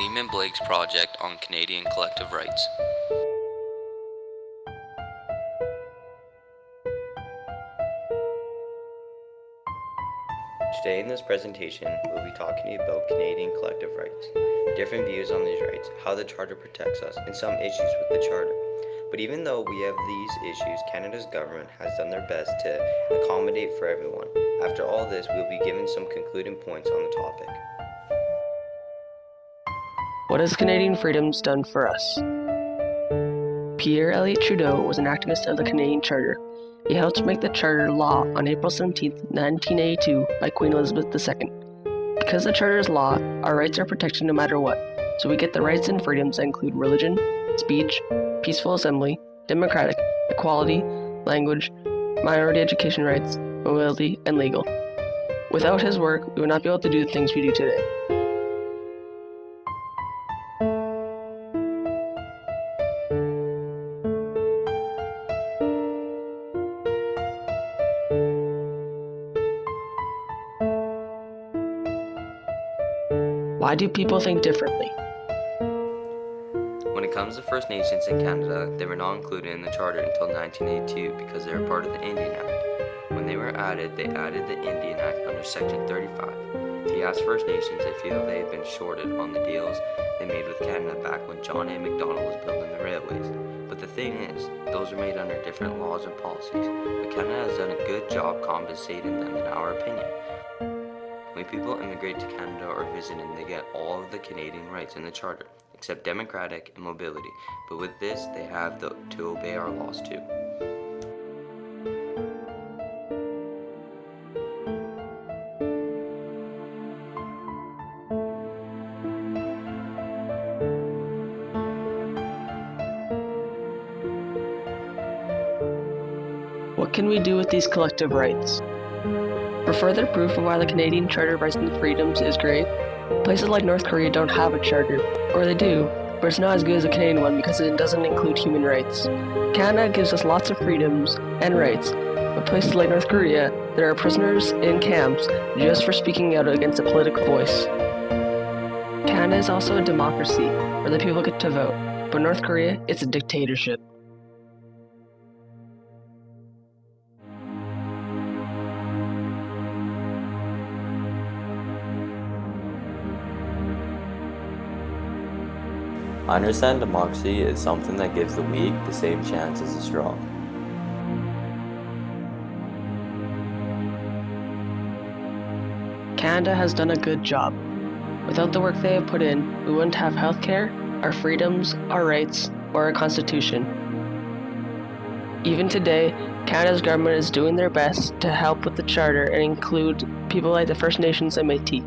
William & Blake's project on Canadian collective rights. Today in this presentation, we'll be talking to you about Canadian collective rights, different views on these rights, how the Charter protects us, and some issues with the Charter. But even though we have these issues, Canada's government has done their best to accommodate for everyone. After all this, we'll be given some concluding points on the topic. What has Canadian freedoms done for us? Pierre Elliott Trudeau was an activist of the Canadian Charter. He helped make the Charter law on April 17, 1982 by Queen Elizabeth II. Because the Charter is law, our rights are protected no matter what, so we get the rights and freedoms that include religion, speech, peaceful assembly, democratic, equality, language, minority education rights, mobility, and legal. Without his work, we would not be able to do the things we do today. Why do people think differently? When it comes to First Nations in Canada, they were not included in the Charter until 1982 because they were part of the Indian Act. When they were added, they added the Indian Act under Section 35. If you ask First Nations, they feel they have been shorted on the deals they made with Canada back when John A. Macdonald was building the railways. But the thing is, those were made under different laws and policies, but Canada has done a good job compensating them in our opinion. When people immigrate to Canada or visit them, they get all of the Canadian rights in the Charter, except democratic and mobility, but with this, they have to obey our laws too. What can we do with these collective rights? For further proof of why the Canadian Charter of Rights and Freedoms is great, places like North Korea don't have a charter, or they do, but it's not as good as the Canadian one because it doesn't include human rights. Canada gives us lots of freedoms and rights, but places like North Korea, there are prisoners in camps just for speaking out against a political voice. Canada is also a democracy, where the people get to vote, but North Korea, it's a dictatorship. I understand democracy is something that gives the weak the same chance as the strong. Canada has done a good job. Without the work they have put in, we wouldn't have healthcare, our freedoms, our rights, or our constitution. Even today, Canada's government is doing their best to help with the Charter and include people like the First Nations and Métis.